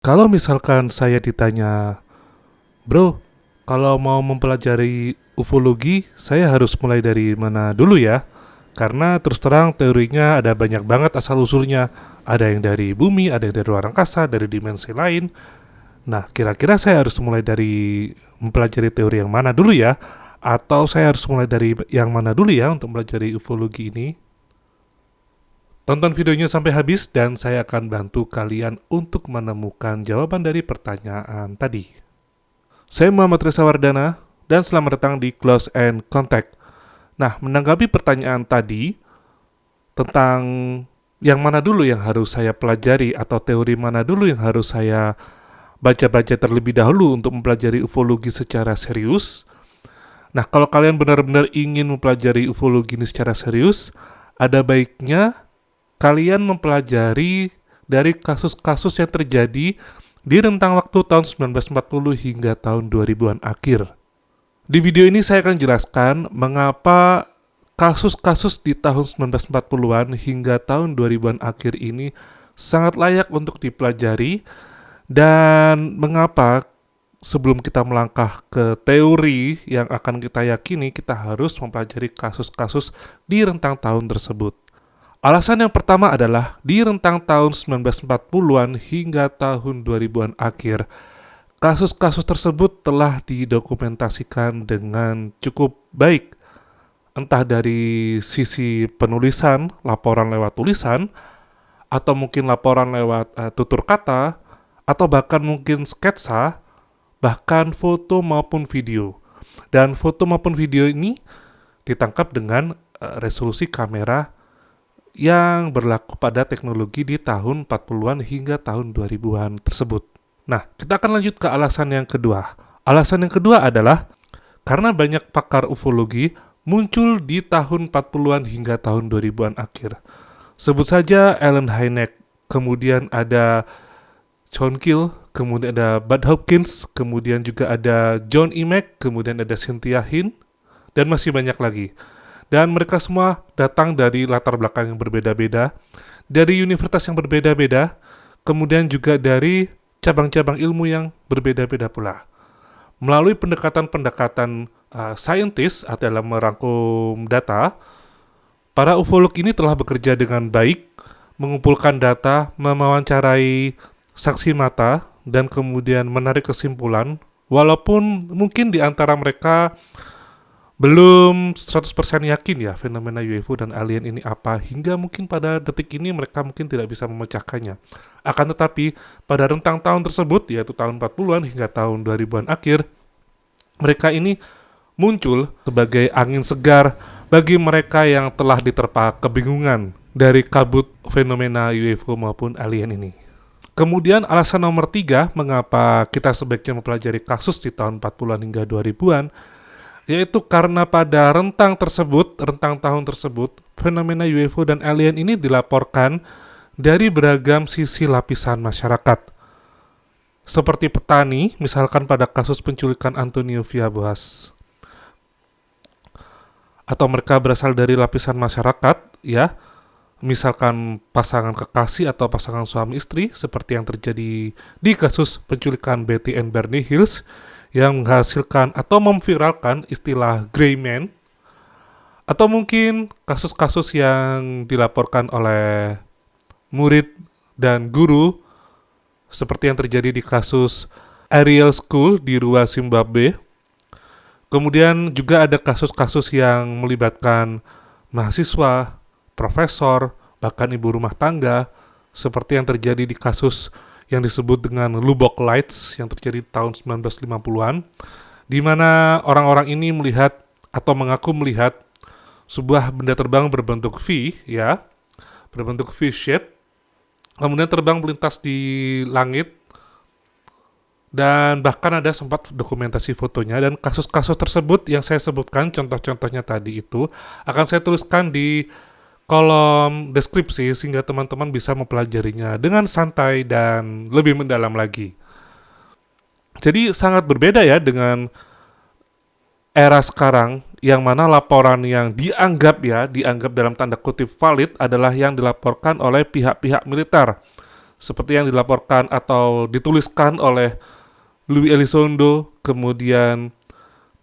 Kalau misalkan saya ditanya, bro, kalau mau mempelajari ufologi, saya harus mulai dari mana dulu ya? Karena terus terang teorinya ada banyak banget asal-usulnya. Ada yang dari bumi, ada yang dari luar angkasa, dari dimensi lain. Nah, kira-kira saya harus mulai dari mempelajari teori yang mana dulu ya? Atau saya harus mulai dari yang mana dulu ya untuk mempelajari ufologi ini? Tonton videonya sampai habis dan saya akan bantu kalian untuk menemukan jawaban dari pertanyaan tadi. Saya Muhammad Reza Wardana dan selamat datang di Close and Contact. Nah, menanggapi pertanyaan tadi tentang yang mana dulu yang harus saya pelajari atau teori mana dulu yang harus saya baca-baca terlebih dahulu untuk mempelajari ufologi secara serius. Nah, kalau kalian benar-benar ingin mempelajari ufologi ini secara serius, ada baiknya kalian mempelajari dari kasus-kasus yang terjadi di rentang waktu tahun 1940 hingga tahun 2000-an akhir. Di video ini saya akan jelaskan mengapa kasus-kasus di tahun 1940-an hingga tahun 2000-an akhir ini sangat layak untuk dipelajari dan mengapa sebelum kita melangkah ke teori yang akan kita yakini kita harus mempelajari kasus-kasus di rentang tahun tersebut. Alasan yang pertama adalah di rentang tahun 1940-an hingga tahun 2000-an akhir, kasus-kasus tersebut telah didokumentasikan dengan cukup baik, entah dari sisi penulisan, laporan lewat tulisan, atau mungkin laporan lewat tutur kata, atau bahkan mungkin sketsa, bahkan foto maupun video. Dan foto maupun video ini ditangkap dengan resolusi kamera yang berlaku pada teknologi di tahun 40-an hingga tahun 2000-an tersebut. Nah, kita akan lanjut ke alasan yang kedua. Alasan yang kedua adalah karena banyak pakar ufologi muncul di tahun 40-an hingga tahun 2000-an akhir. Sebut saja Allen Hynek, kemudian ada John Keel, kemudian ada Bud Hopkins, kemudian juga ada John E. Mack, kemudian ada Cynthia Hinn, dan masih banyak lagi. Dan mereka semua datang dari latar belakang yang berbeda-beda, dari universitas yang berbeda-beda, kemudian juga dari cabang-cabang ilmu yang berbeda-beda pula. Melalui pendekatan-pendekatan saintis dalam merangkum data, para ufolog ini telah bekerja dengan baik, mengumpulkan data, mewawancarai saksi mata, dan kemudian menarik kesimpulan, walaupun mungkin di antara mereka belum 100% yakin ya fenomena UFO dan alien ini apa, hingga mungkin pada detik ini mereka mungkin tidak bisa memecahkannya. Akan tetapi pada rentang tahun tersebut, yaitu tahun 40-an hingga tahun 2000-an akhir, mereka ini muncul sebagai angin segar bagi mereka yang telah diterpa kebingungan dari kabut fenomena UFO maupun alien ini. Kemudian alasan nomor 3 mengapa kita sebaiknya mempelajari kasus di tahun 40-an hingga 2000-an, yaitu karena pada rentang tahun tersebut, fenomena UFO dan alien ini dilaporkan dari beragam sisi lapisan masyarakat. Seperti petani, misalkan pada kasus penculikan Antonio Villa-Boas. Atau mereka berasal dari lapisan masyarakat, ya, misalkan pasangan kekasih atau pasangan suami istri, seperti yang terjadi di kasus penculikan Betty and Bernie Hills, yang menghasilkan atau memviralkan istilah Grey Man, atau mungkin kasus-kasus yang dilaporkan oleh murid dan guru seperti yang terjadi di kasus Ariel School di Rua, Zimbabwe. Kemudian juga ada kasus-kasus yang melibatkan mahasiswa, profesor, bahkan ibu rumah tangga, seperti yang terjadi di kasus yang disebut dengan Lubbock Lights yang terjadi tahun 1950-an, di mana orang-orang ini melihat atau mengaku melihat sebuah benda terbang berbentuk V, ya, berbentuk V-shape, kemudian terbang melintas di langit, dan bahkan ada sempat dokumentasi fotonya. Dan kasus-kasus tersebut yang saya sebutkan, contoh-contohnya tadi itu, akan saya tuliskan di kolom deskripsi sehingga teman-teman bisa mempelajarinya dengan santai dan lebih mendalam lagi. Jadi sangat berbeda ya dengan era sekarang yang mana laporan yang dianggap dalam tanda kutip valid adalah yang dilaporkan oleh pihak-pihak militer seperti yang dilaporkan atau dituliskan oleh Louis Elizondo, kemudian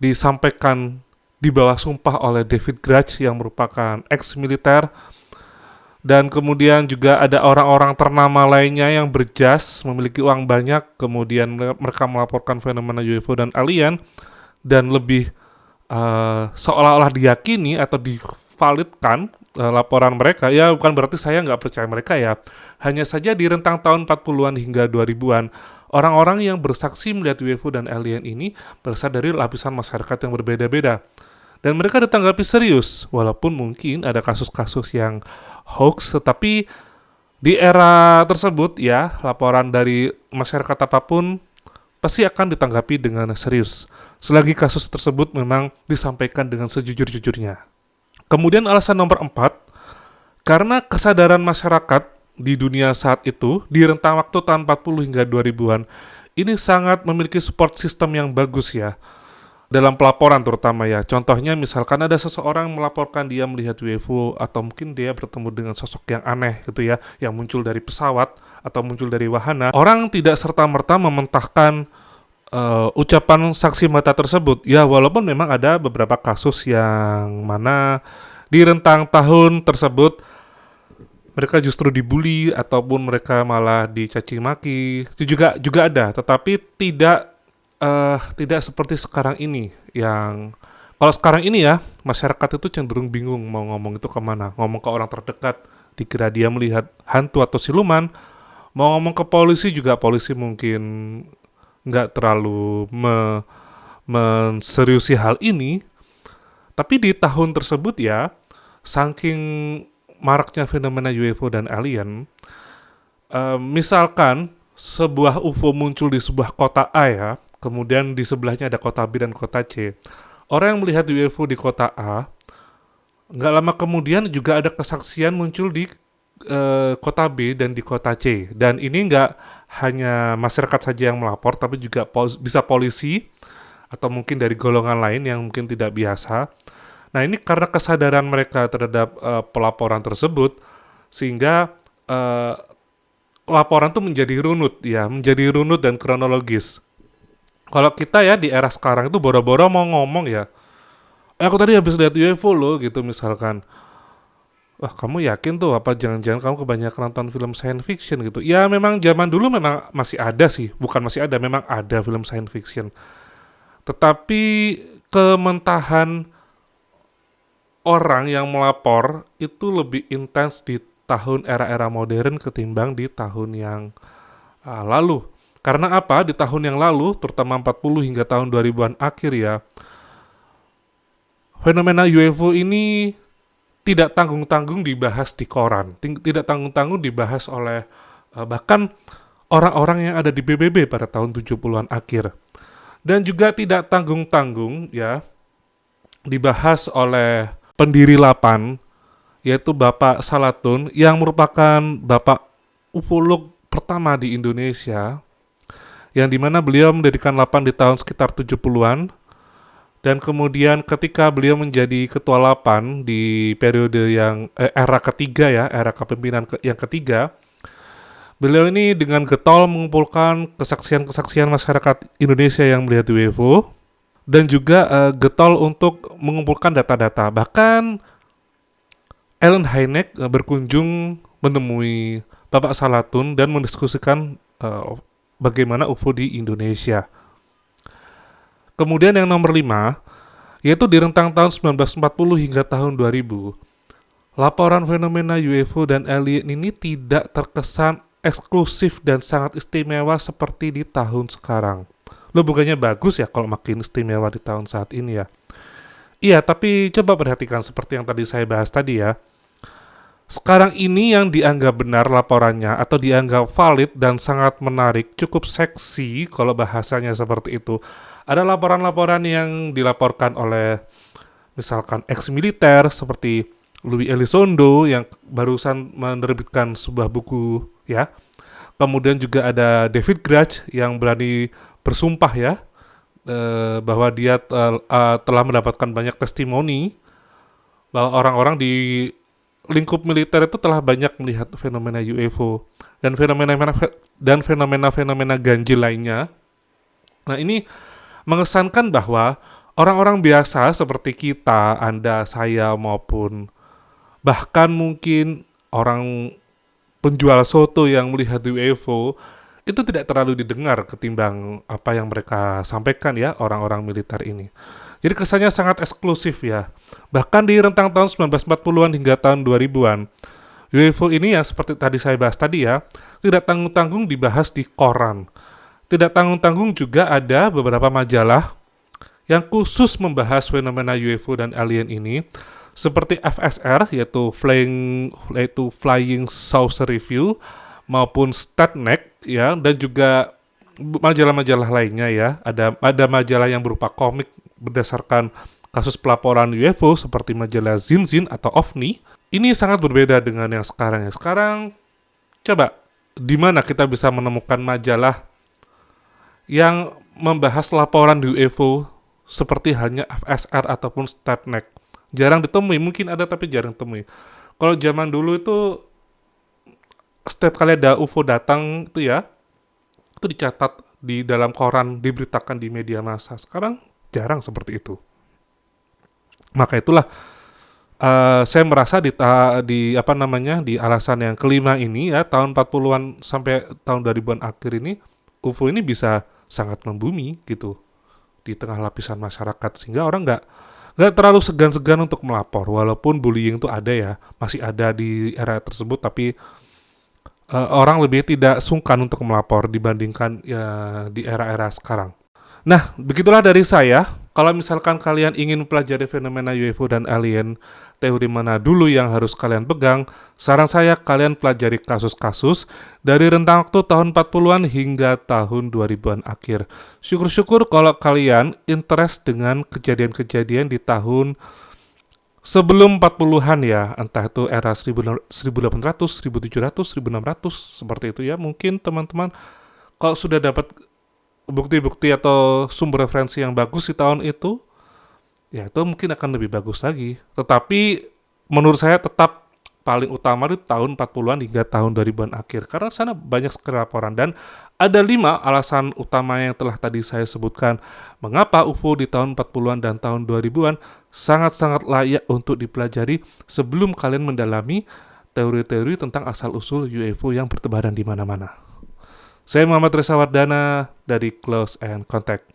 disampaikan di bawah sumpah oleh David Grush yang merupakan ex-militer, dan kemudian juga ada orang-orang ternama lainnya yang berjas, memiliki uang banyak, kemudian mereka melaporkan fenomena UFO dan alien, dan lebih seolah-olah diyakini atau divalidkan laporan mereka. Ya bukan berarti saya nggak percaya mereka ya, hanya saja di rentang tahun 40-an hingga 2000-an, orang-orang yang bersaksi melihat UFO dan alien ini berasal dari lapisan masyarakat yang berbeda-beda. Dan mereka ditanggapi serius, walaupun mungkin ada kasus-kasus yang hoax, tetapi di era tersebut ya, laporan dari masyarakat apapun pasti akan ditanggapi dengan serius, selagi kasus tersebut memang disampaikan dengan sejujur-jujurnya. Kemudian alasan nomor 4, karena kesadaran masyarakat di dunia saat itu, di rentang waktu tahun 40 hingga 2000-an, ini sangat memiliki support system yang bagus ya, dalam pelaporan terutama ya. Contohnya misalkan ada seseorang melaporkan dia melihat UFO, atau mungkin dia bertemu dengan sosok yang aneh gitu ya, yang muncul dari pesawat atau muncul dari wahana. Orang tidak serta-merta mementahkan ucapan saksi mata tersebut. Ya walaupun memang ada beberapa kasus yang mana di rentang tahun tersebut mereka justru dibully ataupun mereka malah dicaci maki. Itu juga ada, tetapi tidak seperti sekarang ini. Yang kalau sekarang ini ya, masyarakat itu cenderung bingung mau ngomong itu kemana. Ngomong ke orang terdekat dikira dia melihat hantu atau siluman, mau ngomong ke polisi juga polisi mungkin nggak terlalu menseriusi hal ini. Tapi di tahun tersebut ya, saking maraknya fenomena UFO dan alien, misalkan sebuah UFO muncul di sebuah kota A ya, kemudian di sebelahnya ada kota B dan kota C. Orang yang melihat UFO di kota A, nggak lama kemudian juga ada kesaksian muncul di kota B dan di kota C. Dan ini nggak hanya masyarakat saja yang melapor, tapi juga bisa polisi atau mungkin dari golongan lain yang mungkin tidak biasa. Nah ini karena kesadaran mereka terhadap pelaporan tersebut, sehingga laporan itu menjadi runut dan kronologis. Kalau kita ya di era sekarang itu boro-boro mau ngomong ya, aku tadi habis lihat UFO loh gitu misalkan. Wah kamu yakin tuh, apa jangan-jangan kamu kebanyakan nonton film science fiction gitu. Ya memang zaman dulu memang masih ada sih, bukan masih ada, memang ada film science fiction. Tetapi kementahan orang yang melapor itu lebih intens di tahun era-era modern ketimbang di tahun yang lalu. Karena apa? Di tahun yang lalu, terutama 40 hingga tahun 2000-an akhir ya, fenomena UFO ini tidak tanggung-tanggung dibahas di koran, tidak tanggung-tanggung dibahas oleh bahkan orang-orang yang ada di PBB pada tahun 70-an akhir. Dan juga tidak tanggung-tanggung ya dibahas oleh pendiri LAPAN, yaitu Bapak Salatun, yang merupakan Bapak ufolog pertama di Indonesia, yang dimana beliau mendirikan LAPAN di tahun sekitar 70-an, dan kemudian ketika beliau menjadi ketua LAPAN di periode yang era ketiga ya, era kepemimpinan yang ketiga, beliau ini dengan getol mengumpulkan kesaksian-kesaksian masyarakat Indonesia yang melihat UFO, dan juga getol untuk mengumpulkan data-data. Bahkan Allen Hynek berkunjung menemui Bapak Salatun dan mendiskusikan bagaimana UFO di Indonesia. Kemudian yang nomor 5, yaitu di rentang tahun 1940 hingga tahun 2000, laporan fenomena UFO dan alien ini tidak terkesan eksklusif dan sangat istimewa seperti di tahun sekarang. Lo bukannya bagus ya kalau makin istimewa di tahun saat ini ya. Iya, tapi coba perhatikan seperti yang tadi saya bahas tadi ya. Sekarang ini yang dianggap benar laporannya atau dianggap valid dan sangat menarik, cukup seksi kalau bahasanya seperti itu, ada laporan-laporan yang dilaporkan oleh misalkan ex-militer seperti Louis Elizondo yang barusan menerbitkan sebuah buku ya. Kemudian juga ada David Grush yang berani bersumpah ya, bahwa dia telah mendapatkan banyak testimoni bahwa orang-orang di lingkup militer itu telah banyak melihat fenomena UFO dan fenomena-fenomena ganjil lainnya. Nah, ini mengesankan bahwa orang-orang biasa seperti kita, Anda, saya, maupun bahkan mungkin orang penjual soto yang melihat UFO itu tidak terlalu didengar ketimbang apa yang mereka sampaikan ya orang-orang militer ini. Jadi kesannya sangat eksklusif ya. Bahkan di rentang tahun 1940-an hingga tahun 2000-an, UFO ini yang seperti tadi saya bahas tadi ya, tidak tanggung-tanggung dibahas di koran. Tidak tanggung-tanggung juga ada beberapa majalah yang khusus membahas fenomena UFO dan alien ini, seperti FSR yaitu Flying Saucer Review maupun Statnek ya, dan juga majalah-majalah lainnya ya. Ada majalah yang berupa komik berdasarkan kasus pelaporan UFO seperti majalah Zinzin atau OVNI. Ini sangat berbeda dengan yang sekarang. Yang sekarang coba di mana kita bisa menemukan majalah yang membahas laporan UFO seperti hanya FSR ataupun Statnek. Jarang ditemui, mungkin ada tapi jarang ditemui. Kalau zaman dulu itu setiap kali ada UFO datang itu ya, itu dicatat di dalam koran, diberitakan di media massa. Sekarang jarang seperti itu. Maka itulah saya merasa di alasan yang kelima ini ya, tahun 40-an sampai tahun 2000-an akhir ini, UFO ini bisa sangat membumi gitu di tengah lapisan masyarakat, sehingga orang nggak terlalu segan-segan untuk melapor. Walaupun bullying itu ada ya, masih ada di era tersebut, tapi orang lebih tidak sungkan untuk melapor dibandingkan ya di era-era sekarang. Nah, begitulah dari saya. Kalau misalkan kalian ingin pelajari fenomena UFO dan alien, teori mana dulu yang harus kalian pegang, saran saya kalian pelajari kasus-kasus dari rentang waktu tahun 40-an hingga tahun 2000-an akhir. Syukur-syukur kalau kalian interest dengan kejadian-kejadian di tahun sebelum 40-an ya, entah itu era 1800, 1700, 1600, seperti itu ya. Mungkin teman-teman kalau sudah dapat bukti-bukti atau sumber referensi yang bagus di tahun itu, ya itu mungkin akan lebih bagus lagi. Tetapi menurut saya tetap paling utama di tahun 40-an hingga tahun 2000-an akhir, karena sana banyak sekali laporan. Dan ada 5 alasan utama yang telah tadi saya sebutkan mengapa UFO di tahun 40-an dan tahun 2000-an sangat-sangat layak untuk dipelajari sebelum kalian mendalami teori-teori tentang asal-usul UFO yang bertebaran di mana-mana. Saya Muhammad Reza Wardana dari Close and Contact.